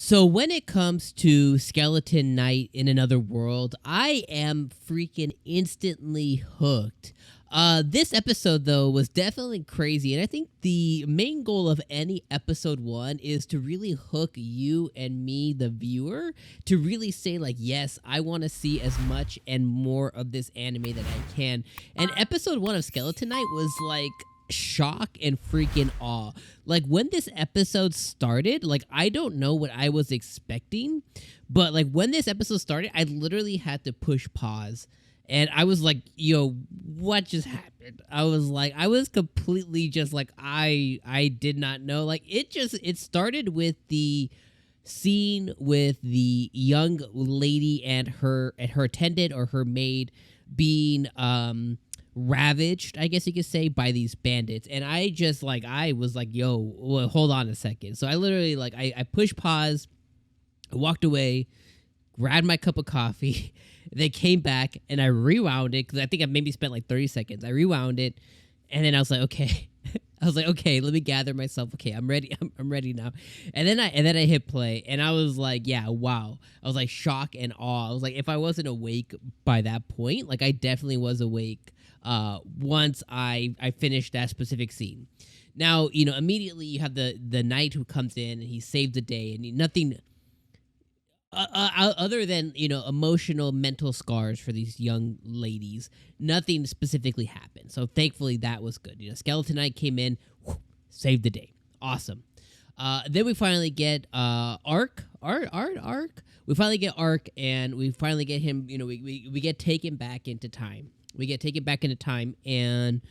So when it comes to Skeleton Knight in Another World, I am freaking instantly hooked. This episode though was definitely crazy, and I think the main goal of any episode one is to really hook you and me, the viewer, to really say like, yes, I want to see as much and more of this anime that I can. And episode one of Skeleton Knight was like shock and freaking awe. Like when this episode started, like I don't know what I was expecting, but like when this episode started, I literally had to push pause. And I was like, yo, what just happened? I was completely just like, I did not know. Like it started with the scene with the young lady and her attendant or her maid being ravaged, I guess you could say, by these bandits. And I just like, I was like, yo, well, hold on a second. So I literally like, I pushed pause, I walked away, grabbed my cup of coffee, then came back and I rewound it because I think I maybe spent like 30 seconds. I rewound it, and then I was like, okay. I was like, okay, let me gather myself. Okay, I'm ready. I'm ready now. And then I hit play, and I was like, yeah, wow. I was like shock and awe. I was like, if I wasn't awake by that point, like I definitely was awake once I finished that specific scene. Now, you know, immediately you have the knight who comes in and he saved the day, and nothing other than, you know, emotional mental scars for these young ladies, nothing specifically happened. So thankfully that was good. You know, Skeleton Knight came in, saved the day. Awesome. Then we finally get Arc. We finally get Arc, and we finally get him. You know, we get taken back into time. We get taken back into time, and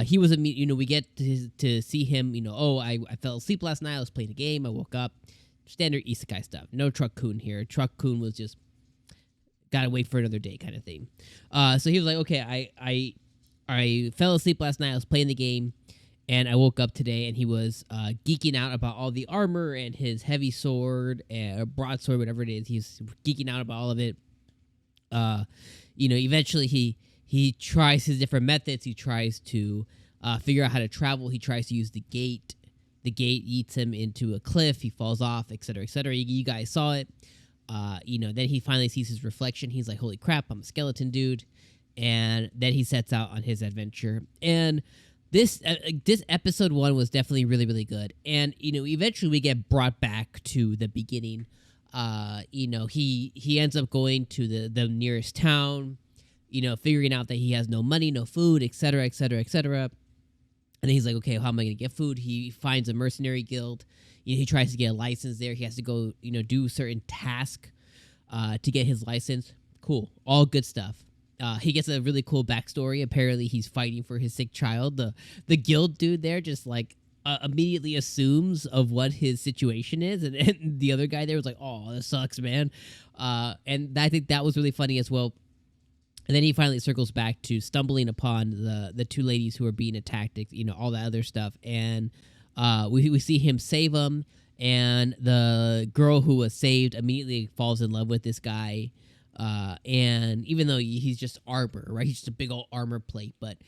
he was you know, we get to see him. You know, oh, I fell asleep last night. I was playing a game. I woke up. Standard isekai stuff. No Truck-kun here. Truck-kun was just gotta wait for another day kind of thing. So he was like, okay, I fell asleep last night. I was playing the game, and I woke up today, and he was geeking out about all the armor and his heavy sword or broadsword, whatever it is. He's geeking out about all of it. You know, eventually he tries his different methods. He tries to figure out how to travel. He tries to use the gate. The gate eats him into a cliff. He falls off, etc., etc. You guys saw it. You know, then he finally sees his reflection. He's like, holy crap, I'm a skeleton dude. And then he sets out on his adventure. And this episode one was definitely really, really good. And, you know, eventually we get brought back to the beginning. You know, he ends up going to the nearest town, you know, figuring out that he has no money, no food, etc., etc., etc. And then he's like, okay, how am I going to get food? He finds a mercenary guild. You know, he tries to get a license there. He has to go, you know, do certain task to get his license. Cool. All good stuff. He gets a really cool backstory. Apparently, he's fighting for his sick child. The guild dude there just, like, immediately assumes of what his situation is. And the other guy there was like, oh, this sucks, man. And I think that was really funny as well. And then he finally circles back to stumbling upon the two ladies who are being attacked, you know, all that other stuff. And we see him save them. And the girl who was saved immediately falls in love with this guy. And even though he's just armor, right? He's just a big old armor plate. But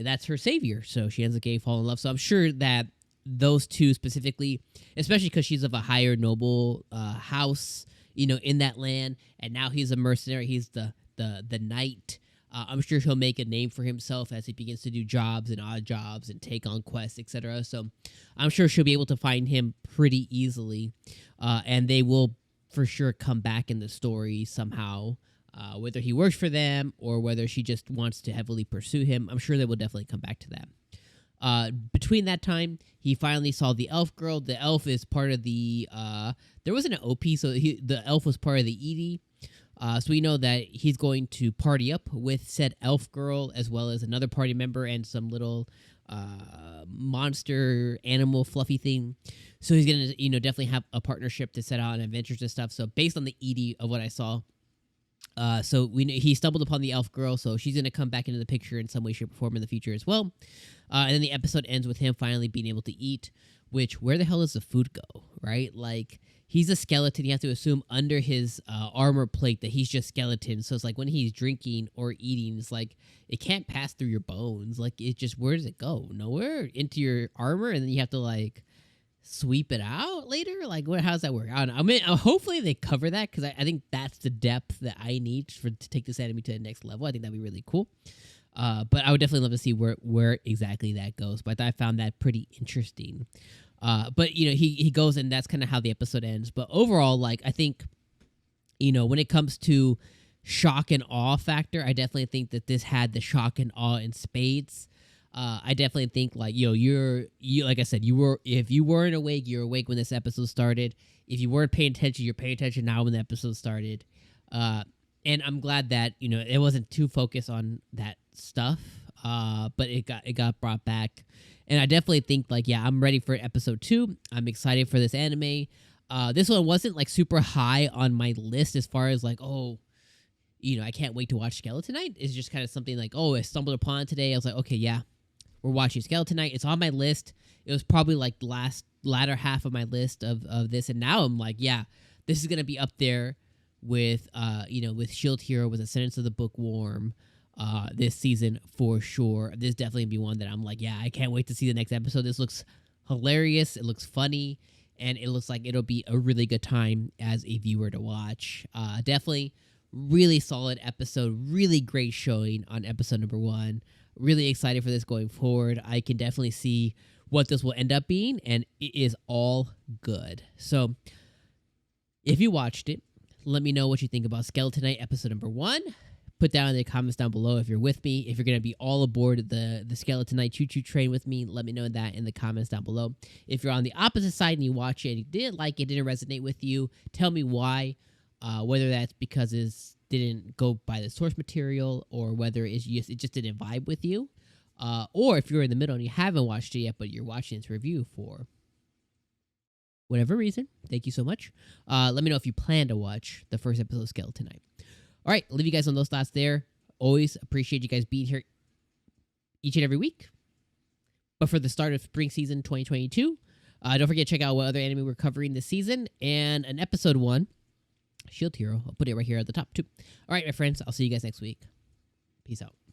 that's her savior. So she ends up getting fall in love. So I'm sure that those two specifically, especially because she's of a higher noble house, you know, in that land. And now he's a mercenary. He's the knight. I'm sure he'll make a name for himself as he begins to do jobs and odd jobs and take on quests, etc. So I'm sure she'll be able to find him pretty easily, and they will for sure come back in the story somehow, whether he works for them or whether she just wants to heavily pursue him. I'm sure they will definitely come back to that. Between that time, he finally saw the elf girl. The elf is part of the there wasn't an OP, so the elf was part of the ED. So we know that he's going to party up with said elf girl as well as another party member and some little monster animal fluffy thing. So he's going to, you know, definitely have a partnership to set out on adventures and stuff. So based on the ED of what I saw, so he stumbled upon the elf girl, so she's going to come back into the picture in some way, shape, or form in the future as well. And then the episode ends with him finally being able to eat, which, where the hell does the food go, right? Like, he's a skeleton. You have to assume under his armor plate that he's just skeleton. So it's like when he's drinking or eating, it's like it can't pass through your bones. Like, it just, where does it go? Nowhere into your armor, and then you have to, like, sweep it out later? Like, how does that work? I don't know. I mean, hopefully they cover that, because I think that's the depth that I need to take this anime to the next level. I think that'd be really cool. But I would definitely love to see where exactly that goes. But I found that pretty interesting. But he goes, and that's kind of how the episode ends. But overall, like, I think, when it comes to shock and awe factor, I definitely think that this had the shock and awe in spades. I definitely think, like, you like I said, if you weren't awake, you're awake when this episode started. If you weren't paying attention, you're paying attention now when the episode started. And I'm glad that it wasn't too focused on that stuff. But it got brought back, and I definitely think, like, yeah, I'm ready for episode 2. I'm excited for this anime. This one wasn't like super high on my list as far as like, I can't wait to watch Skeleton Knight. It's just kind of something like, I stumbled upon it today. I was like, okay, yeah, we're watching Skeleton Knight. It's on my list. It was probably like the latter half of my list of this, and now I'm like, yeah, this is gonna be up there with with Shield Hero, with Ascendance of the Bookworm, this season for sure. This definitely be one that I'm like, yeah, I can't wait to see the next episode. This looks hilarious. It looks funny, and it looks like it'll be a really good time as a viewer to watch. Definitely really solid episode. Really great showing on episode number 1. Really excited for this going forward. I can definitely see what this will end up being, and it is all good. So if you watched it, let me know what you think about Skeleton Knight episode number 1. Put down in the comments down below if you're with me. If you're going to be all aboard the Skeleton Knight choo-choo train with me, let me know that in the comments down below. If you're on the opposite side and you watch it and you didn't like it, didn't resonate with you, tell me why. Whether that's because it didn't go by the source material, or whether it just didn't vibe with you. Or if you're in the middle and you haven't watched it yet, but you're watching this review for whatever reason, thank you so much. Let me know if you plan to watch the first episode of Skeleton Knight. All right, leave you guys on those thoughts there. Always appreciate you guys being here each and every week. But for the start of spring season 2022, don't forget to check out what other anime we're covering this season, and an episode 1, Shield Hero. I'll put it right here at the top too. All right, my friends, I'll see you guys next week. Peace out.